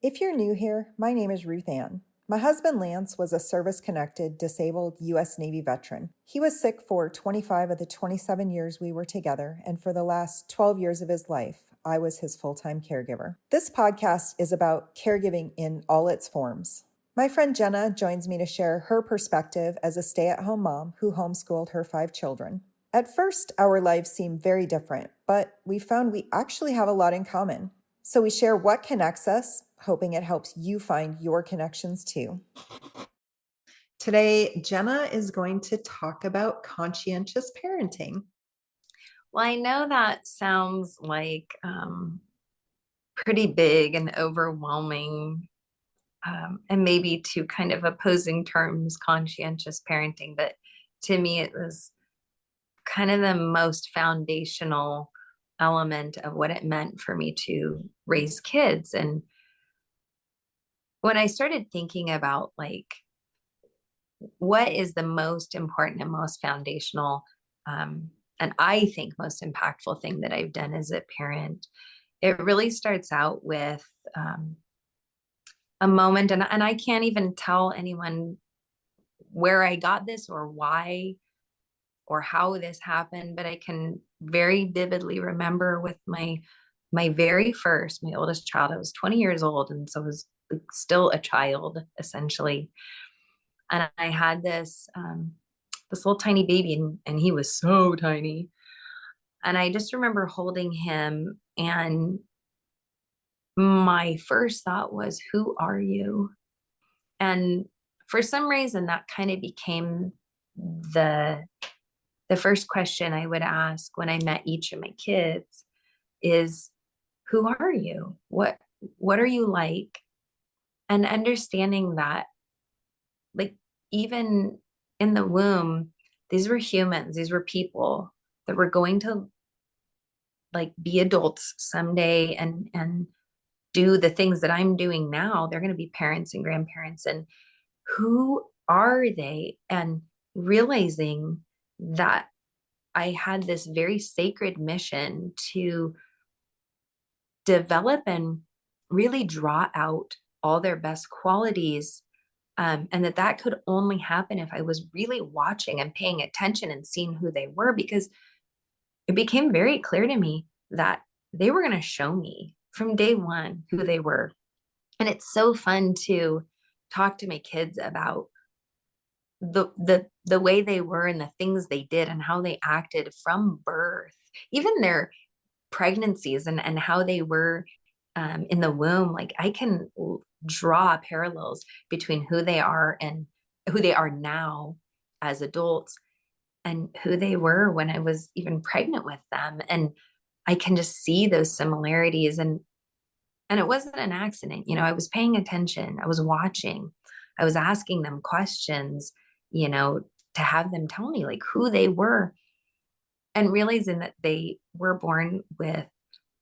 If you're new here, my name is RuthAnn. My husband Lance was a service-connected, disabled U.S. Navy veteran. He was sick for 25 of the 27 years we were together, and for the last 12 years of his life, I was his full-time caregiver. This podcast is about caregiving in all its forms. My friend Jenna joins me to share her perspective as a stay-at-home mom who homeschooled her 5 children. At first, our lives seem very different, but we found we actually have a lot in common. So we share what connects us, hoping it helps you find your connections too. Today, Jenna is going to talk about conscientious parenting. Well, I know that sounds like pretty big and overwhelming, and maybe two kind of opposing terms, conscientious parenting. But to me, it was kind of the most foundational element of what it meant for me to raise kids. And when I started thinking about what is the most important and most foundational, and I think most impactful thing that I've done as a parent, it really starts out with a moment, and I can't even tell anyone where I got this or why or how this happened, but I can very vividly remember with my very first, my oldest child. I was 20 years old, and so I was still a child essentially. And I had this little tiny baby, and he was so tiny. And I just remember holding him, and my first thought was, who are you? And for some reason that kind of became the the first question I would ask when I met each of my kids is, who are you? What are you like? And understanding that, like, even in the womb, these were humans, these were people that were going to be adults someday and do the things that I'm doing now. They're going to be parents and grandparents. And who are they? And realizing that I had this very sacred mission to develop and really draw out all their best qualities. And that could only happen if I was really watching and paying attention and seeing who they were, because it became very clear to me that they were going to show me from day one who they were. And it's so fun to talk to my kids about the way they were and the things they did and how they acted from birth, even their pregnancies and how they were in the womb. Like, I can draw parallels between who they are and who they are now as adults and who they were when I was even pregnant with them. And I can just see those similarities. And it wasn't an accident. I was paying attention. I was watching. I was asking them questions, to have them tell me like who they were, and realizing that they were born with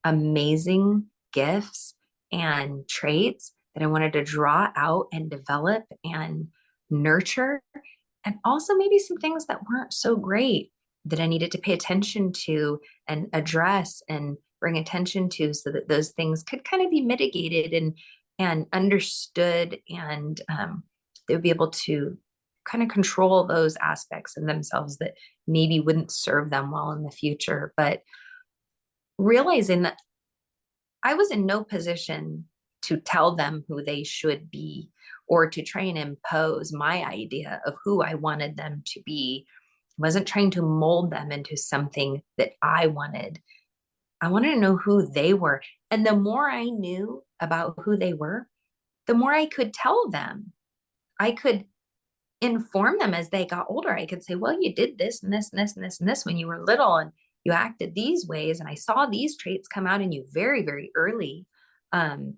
amazing gifts and traits that I wanted to draw out and develop and nurture. And also maybe some things that weren't so great that I needed to pay attention to and address and bring attention to, so that those things could kind of be mitigated and understood, and they would be able to kind of control those aspects in themselves that maybe wouldn't serve them well in the future. But realizing that I was in no position to tell them who they should be or to try and impose my idea of who I wanted them to be. I wasn't trying to mold them into something that I wanted. I wanted to know who they were. And the more I knew about who they were, the more I could tell them. I could inform them as they got older. I could say, well, you did this and this and this and this and this when you were little, and you acted these ways, and I saw these traits come out in you very, very early. Um,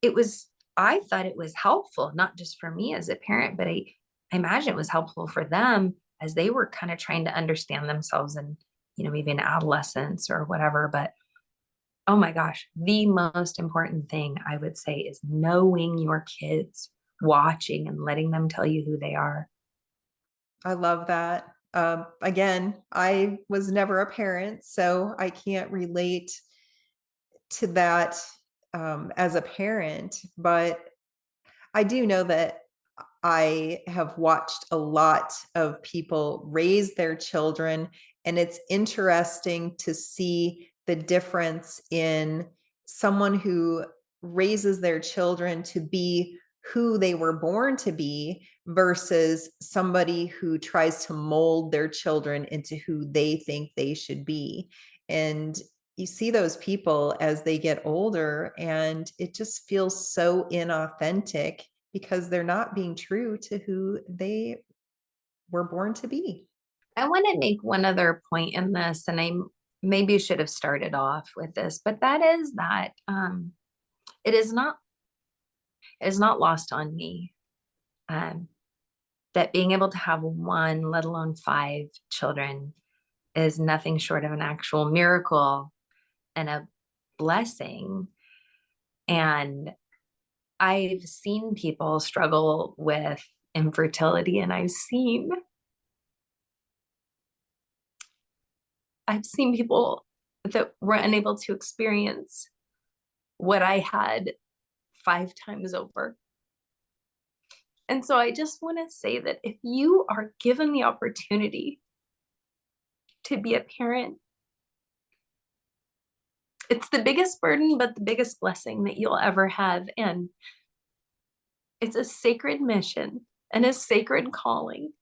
it was, I thought it was helpful, not just for me as a parent, but I imagine it was helpful for them as they were kind of trying to understand themselves and, maybe in adolescence or whatever. But oh my gosh, the most important thing I would say is knowing your kids, watching and letting them tell you who they are. I love that. Again, I was never a parent, so I can't relate to that as a parent, but I do know that I have watched a lot of people raise their children, and it's interesting to see the difference in someone who raises their children to be who they were born to be versus somebody who tries to mold their children into who they think they should be. And you see those people as they get older, and it just feels so inauthentic because they're not being true to who they were born to be. I want to make one other point in this, and I maybe should have started off with this, but that is that it is not it is not lost on me um, that being able to have one, let alone five children, is nothing short of an actual miracle and a blessing. And I've seen people struggle with infertility, and I've seen people that were unable to experience what I had five times over. And so I just want to say that if you are given the opportunity to be a parent, it's the biggest burden, but the biggest blessing that you'll ever have. And it's a sacred mission and a sacred calling,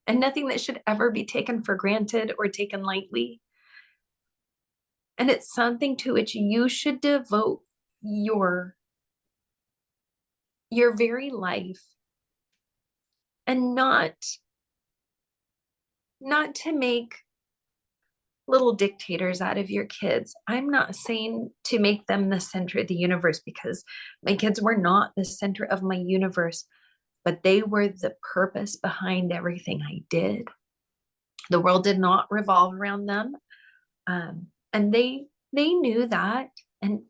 and nothing that should ever be taken for granted or taken lightly. And it's something to which you should devote your your very life, and not to make little dictators out of your kids. I'm not saying to make them the center of the universe, because my kids were not the center of my universe, but they were the purpose behind everything I did. The world did not revolve around them. And they knew that. And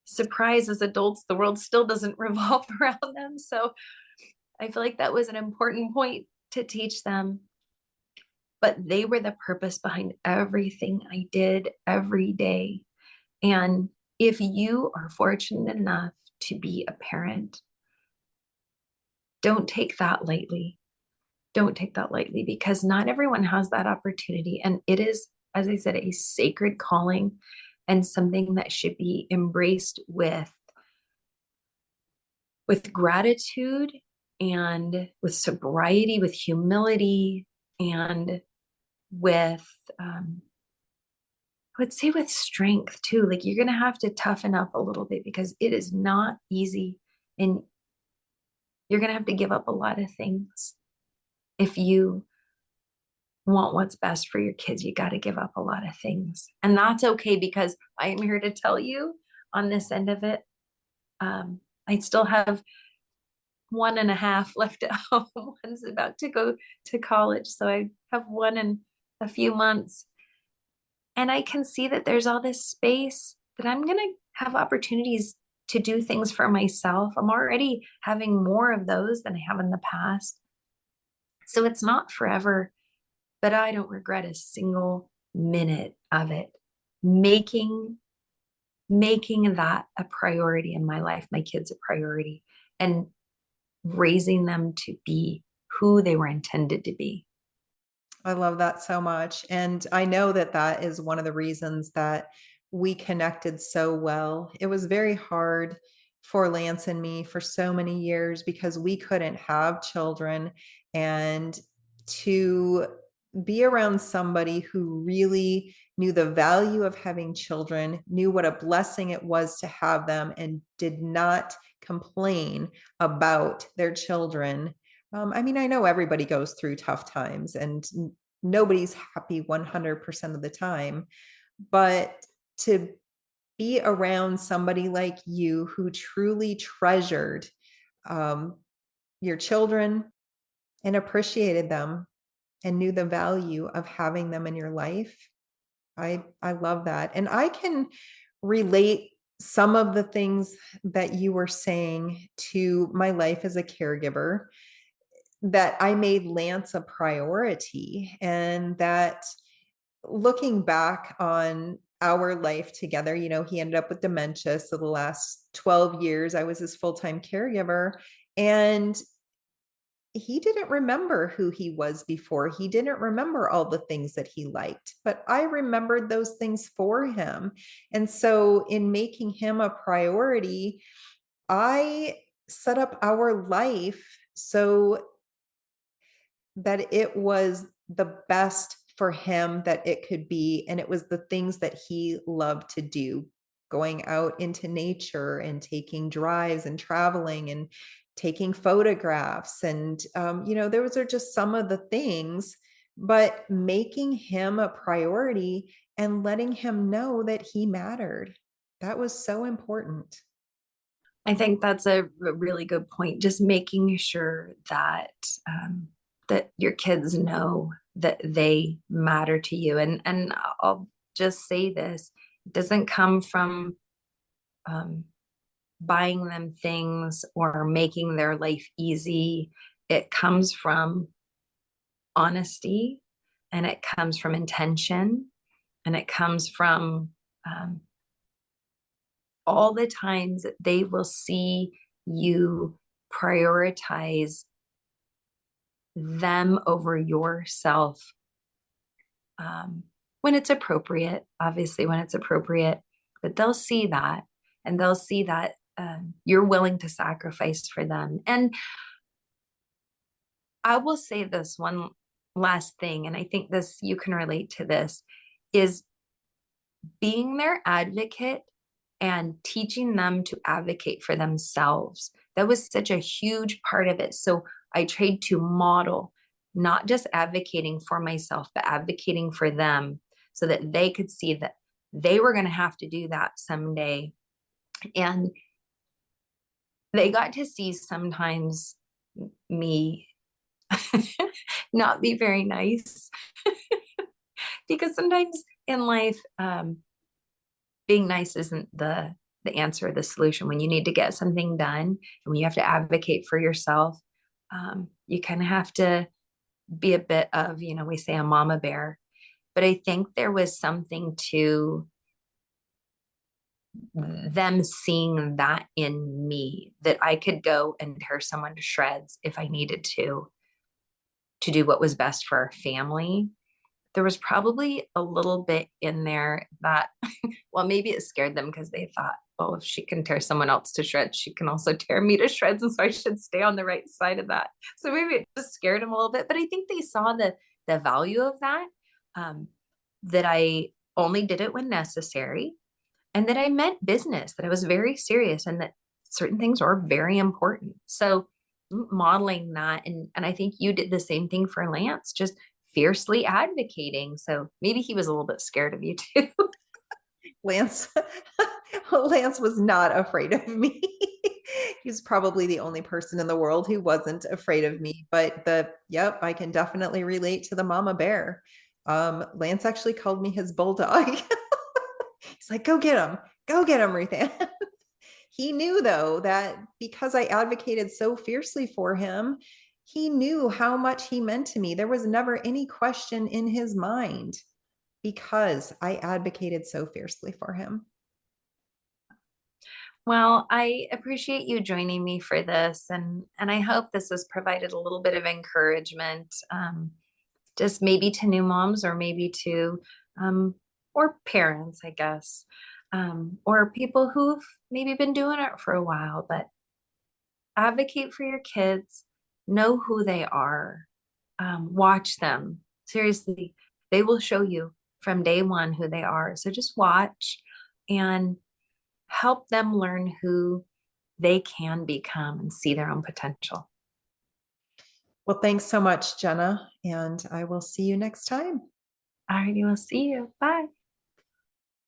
surprise, as adults, the world still doesn't revolve around them. So I feel like that was an important point to teach them. But they were the purpose behind everything I did every day. And if you are fortunate enough to be a parent, don't take that lightly. Don't take that lightly, because not everyone has that opportunity. And it is, as I said, a sacred calling, and something that should be embraced with gratitude, and with sobriety, with humility, and with I would say with strength too. Like, you're gonna have to toughen up a little bit, because it is not easy, and you're gonna have to give up a lot of things. If you want what's best for your kids, you got to give up a lot of things. And that's okay, because I am here to tell you, on this end of it, I still have one and a half left at home. One's about to go to college. So I have one in a few months. And I can see that there's all this space that I'm going to have opportunities to do things for myself. I'm already having more of those than I have in the past. So it's not forever, but I don't regret a single minute of it. Making that a priority in my life, my kids a priority, and raising them to be who they were intended to be. I love that so much. And I know that that is one of the reasons that we connected so well. It was very hard for Lance and me for so many years because we couldn't have children. And to be around somebody who really knew the value of having children, knew what a blessing it was to have them, and did not complain about their children. I mean, I know everybody goes through tough times, and nobody's happy 100% of the time, but to be around somebody like you who truly treasured um, your children and appreciated them and knew the value of having them in your life, I love that. And I can relate some of the things that you were saying to my life as a caregiver, that I made Lance a priority, and that looking back on our life together. He ended up with dementia. So the last 12 years, I was his full-time caregiver. And he didn't remember who he was before. He didn't remember all the things that he liked, but I remembered those things for him. And so, in making him a priority, I set up our life so that it was the best for him that it could be. And it was the things that he loved to do, going out into nature and taking drives and traveling and taking photographs. And, those are just some of the things, but making him a priority and letting him know that he mattered. That was so important. I think that's a really good point. Just making sure that that your kids know that they matter to you. And I'll just say this: it doesn't come from um, buying them things or making their life easy. It comes from honesty, and it comes from intention, and it comes from um, all the times that they will see you prioritize them over yourself, when it's appropriate, obviously, when it's appropriate, but they'll see that, and they'll see that you're willing to sacrifice for them. And I will say this one last thing, and I think this, you can relate to this, is being their advocate and teaching them to advocate for themselves. That was such a huge part of it. So I tried to model not just advocating for myself, but advocating for them so that they could see that they were going to have to do that someday. And they got to see sometimes me not be very nice because sometimes in life, being nice isn't the answer, the solution. When you need to get something done and when you have to advocate for yourself, you kind of have to be a bit of, we say a mama bear. But I think there was something to them seeing that in me, that I could go and tear someone to shreds if I needed to do what was best for our family. There was probably a little bit in there that, well, maybe it scared them because they thought, oh, if she can tear someone else to shreds, she can also tear me to shreds. And so I should stay on the right side of that. So maybe it just scared them a little bit. But I think they saw the value of that, that I only did it when necessary, and that I meant business, that I was very serious, and that certain things are very important. So modeling that, and I think you did the same thing for Lance, just fiercely advocating. So maybe he was a little bit scared of you too. Lance Lance was not afraid of me. He's probably the only person in the world who wasn't afraid of me. But yep, I can definitely relate to the mama bear. Lance actually called me his bulldog. He's like, go get him, RuthAnn. He knew though that because I advocated so fiercely for him, he knew how much he meant to me. There was never any question in his mind because I advocated so fiercely for him. Well, I appreciate you joining me for this, and I hope this has provided a little bit of encouragement, just maybe to new moms, or maybe to or parents, I guess, or people who've maybe been doing it for a while. But advocate for your kids, know who they are, watch them. Seriously, they will show you from day one who they are. So just watch and help them learn who they can become and see their own potential. Well, thanks so much, Jenna, and I will see you next time. All righty, we'll see you. Bye.